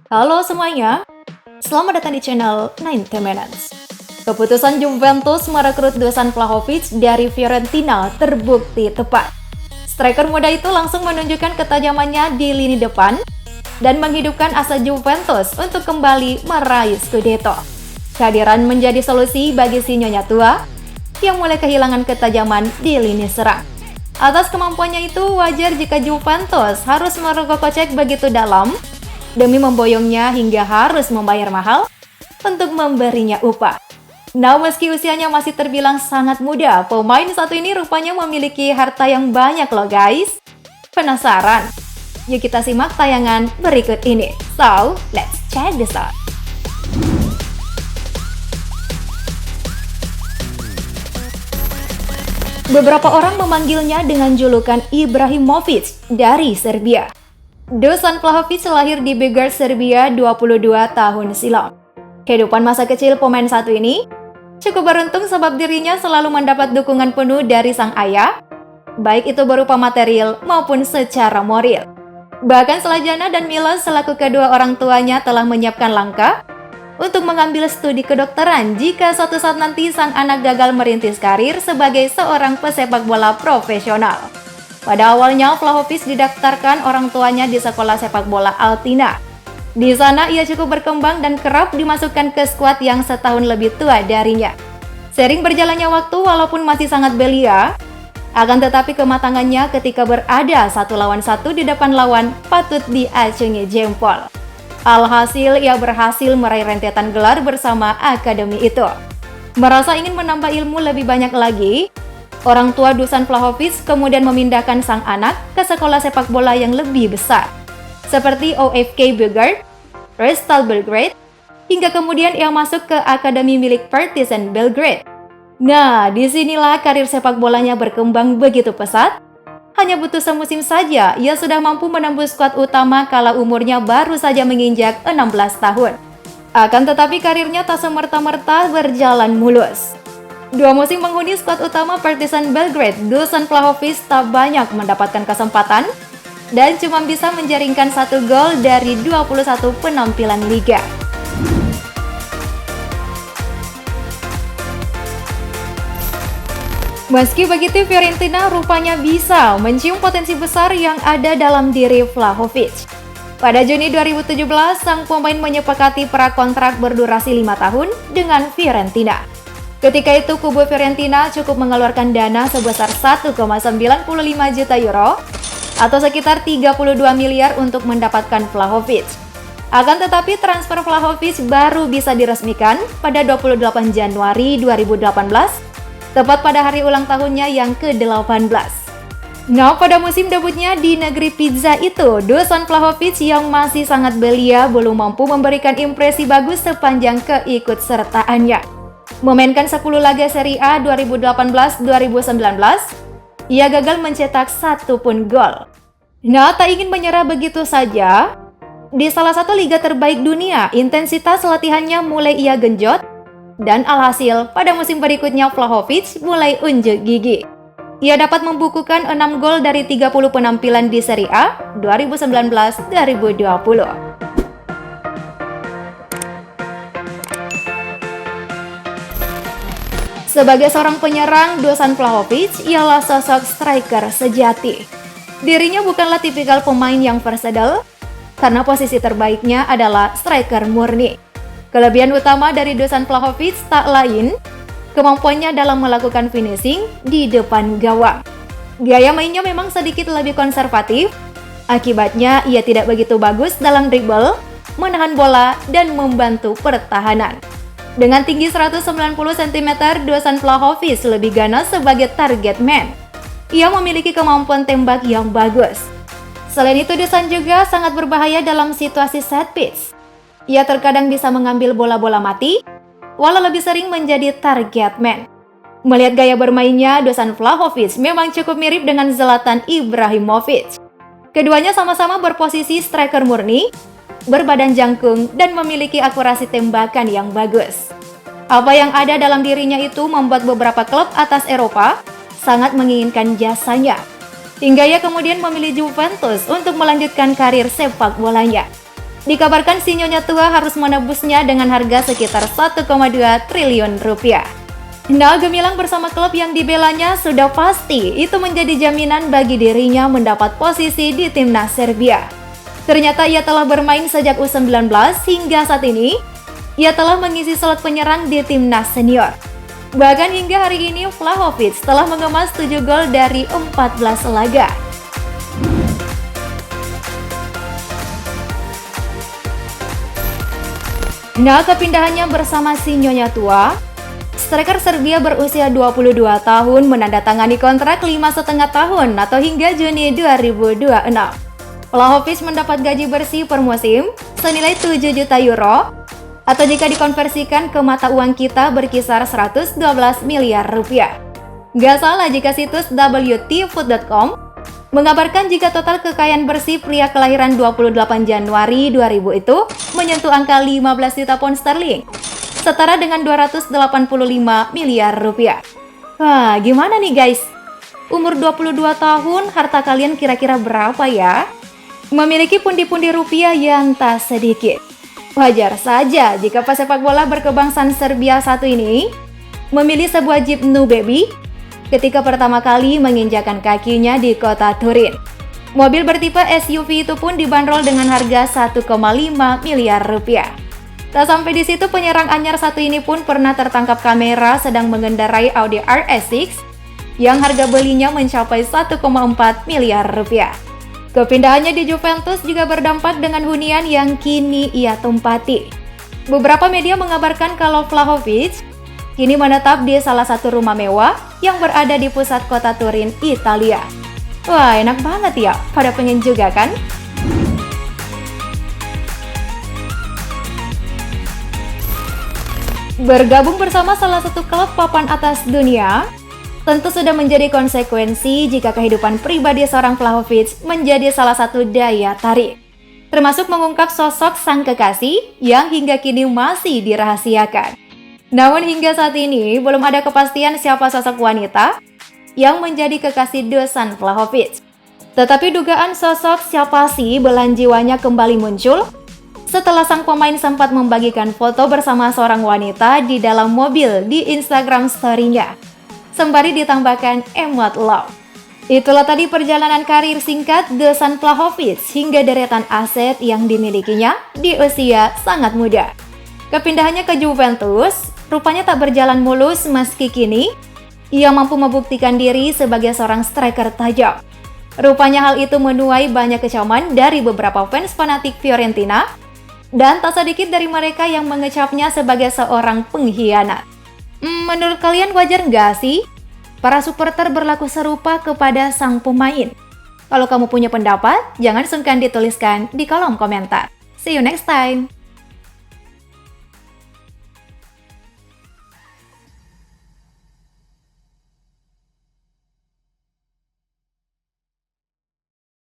Halo semuanya, selamat datang di channel 90 Minutes. Keputusan Juventus merekrut Dusan Vlahovic dari Fiorentina terbukti tepat. Striker muda itu langsung menunjukkan ketajamannya di lini depan dan menghidupkan asa Juventus untuk kembali meraih Scudetto. Kehadiran menjadi solusi bagi si nyonya tua yang mulai kehilangan ketajaman di lini serang. Atas kemampuannya itu, wajar jika Juventus harus merogoh kocek begitu dalam demi memboyongnya hingga harus membayar mahal untuk memberinya upah. Nah, meski usianya masih terbilang sangat muda, pemain satu ini rupanya memiliki harta yang banyak loh guys. Penasaran? Yuk kita simak tayangan berikut ini. So, let's check this out. Beberapa orang memanggilnya dengan julukan Ibrahimovic dari Serbia. Dusan Vlahovic lahir di Belgrade, Serbia 22 tahun silam. Kehidupan masa kecil pemain satu ini cukup beruntung sebab dirinya selalu mendapat dukungan penuh dari sang ayah, baik itu berupa material maupun secara moral. Bahkan Slajana dan Milos selaku kedua orang tuanya telah menyiapkan langkah untuk mengambil studi kedokteran jika suatu saat nanti sang anak gagal merintis karir sebagai seorang pesepak bola profesional. Pada awalnya, Vlahovic didaftarkan orang tuanya di sekolah sepak bola Altina. Di sana ia cukup berkembang dan kerap dimasukkan ke skuad yang setahun lebih tua darinya. Sering berjalannya waktu walaupun masih sangat belia, akan tetapi kematangannya ketika berada 1 lawan 1 di depan lawan patut diacungi jempol. Alhasil, ia berhasil meraih rentetan gelar bersama akademi itu. Merasa ingin menambah ilmu lebih banyak lagi, orang tua Dusan Vlahovic kemudian memindahkan sang anak ke sekolah sepak bola yang lebih besar, seperti OFK Belgrade, Restal Belgrade, hingga kemudian ia masuk ke akademi milik Partizan Belgrade. Nah, disinilah karir sepak bolanya berkembang begitu pesat. Hanya butuh semusim saja, ia sudah mampu menembus skuad utama kala umurnya baru saja menginjak 16 tahun. Akan tetapi karirnya tak semerta-merta berjalan mulus. 2 musim menghuni skuad utama Partizan Belgrade, Dusan Vlahovic tak banyak mendapatkan kesempatan dan cuma bisa menjaringkan 1 gol dari 21 penampilan liga. Meski begitu, Fiorentina rupanya bisa mencium potensi besar yang ada dalam diri Vlahovic. Pada Juni 2017, sang pemain menyepakati prakontrak berdurasi 5 tahun dengan Fiorentina. Ketika itu, kubu Fiorentina cukup mengeluarkan dana sebesar 1,95 juta euro atau sekitar 32 miliar untuk mendapatkan Vlahovic. Akan tetapi transfer Vlahovic baru bisa diresmikan pada 28 Januari 2018, tepat pada hari ulang tahunnya yang ke-18. Nah, pada musim debutnya di negeri pizza itu, Dusan Vlahovic yang masih sangat belia belum mampu memberikan impresi bagus sepanjang keikutsertaannya. Memainkan 10 laga Serie A 2018-2019, ia gagal mencetak 1 pun gol. Nah, tak ingin menyerah begitu saja, di salah satu liga terbaik dunia, intensitas latihannya mulai ia genjot, dan alhasil, pada musim berikutnya Vlahovic mulai unjuk gigi. Ia dapat membukukan 6 gol dari 30 penampilan di Serie A 2019-2020. Sebagai seorang penyerang, Dusan Vlahovic ialah sosok striker sejati. Dirinya bukanlah tipikal pemain yang versatile, karena posisi terbaiknya adalah striker murni. Kelebihan utama dari Dusan Vlahovic tak lain kemampuannya dalam melakukan finishing di depan gawang. Gaya mainnya memang sedikit lebih konservatif, akibatnya ia tidak begitu bagus dalam dribble, menahan bola, dan membantu pertahanan. Dengan tinggi 190 cm, Dusan Vlahovic lebih ganas sebagai target man. Ia memiliki kemampuan tembak yang bagus. Selain itu, Dusan juga sangat berbahaya dalam situasi set piece. Ia terkadang bisa mengambil bola-bola mati, walau lebih sering menjadi target man. Melihat gaya bermainnya, Dusan Vlahovic memang cukup mirip dengan Zlatan Ibrahimovic. Keduanya sama-sama berposisi striker murni, berbadan jangkung, dan memiliki akurasi tembakan yang bagus. Apa yang ada dalam dirinya itu membuat beberapa klub atas Eropa sangat menginginkan jasanya, hingga ia kemudian memilih Juventus untuk melanjutkan karir sepak bolanya. Dikabarkan si Nyonya tua harus menebusnya dengan harga sekitar 1,2 triliun rupiah. Nah, gemilang bersama klub yang dibelanya sudah pasti itu menjadi jaminan bagi dirinya mendapat posisi di timnas Serbia. Ternyata ia telah bermain sejak U19 hingga saat ini, ia telah mengisi slot penyerang di timnas senior. Bahkan hingga hari ini Vlahovic telah mengemas 7 gol dari 14 laga. Nah, kepindahannya bersama si Nyonya tua, striker Serbia berusia 22 tahun menandatangani kontrak 5,5 tahun atau hingga Juni 2026. Vlahovic mendapat gaji bersih per musim senilai 7 juta euro atau jika dikonversikan ke mata uang kita berkisar 112 miliar rupiah. Gak salah jika situs WTFoot.com mengabarkan jika total kekayaan bersih pria kelahiran 28 Januari 2000 itu menyentuh angka 15 juta pound sterling, setara dengan 285 miliar rupiah. Wah, gimana nih guys? Umur 22 tahun, harta kalian kira-kira berapa ya? Memiliki pundi-pundi rupiah yang tak sedikit. Wajar saja jika pesepak bola berkebangsaan Serbia satu ini memilih sebuah Jeep New Baby ketika pertama kali menginjakan kakinya di kota Turin. Mobil bertipe SUV itu pun dibanderol dengan harga 1,5 miliar rupiah. Tak sampai di situ, penyerang anyar satu ini pun pernah tertangkap kamera sedang mengendarai Audi RS6 yang harga belinya mencapai 1,4 miliar rupiah. Kepindahannya di Juventus juga berdampak dengan hunian yang kini ia tempati. Beberapa media mengabarkan kalau Vlahovic kini menetap di salah satu rumah mewah yang berada di pusat kota Turin, Italia. Wah, enak banget ya, pada pengen juga kan? Bergabung bersama salah satu klub papan atas dunia tentu sudah menjadi konsekuensi jika kehidupan pribadi seorang Vlahovic menjadi salah satu daya tarik, termasuk mengungkap sosok sang kekasih yang hingga kini masih dirahasiakan. Namun hingga saat ini belum ada kepastian siapa sosok wanita yang menjadi kekasih Dusan Vlahovic. Tetapi dugaan sosok siapa sih belahan jiwanya kembali muncul setelah sang pemain sempat membagikan foto bersama seorang wanita di dalam mobil di Instagram story-nya, sembari ditambahkan emot love. Itulah tadi perjalanan karir singkat Dusan Vlahovic hingga deretan aset yang dimilikinya di usia sangat muda. Kepindahannya ke Juventus rupanya tak berjalan mulus meski kini ia mampu membuktikan diri sebagai seorang striker tajam. Rupanya hal itu menuai banyak kecaman dari beberapa fans fanatik Fiorentina dan tak sedikit dari mereka yang mengecapnya sebagai seorang pengkhianat. Menurut kalian wajar nggak sih para supporter berlaku serupa kepada sang pemain? Kalau kamu punya pendapat, jangan sungkan dituliskan di kolom komentar. See you next time!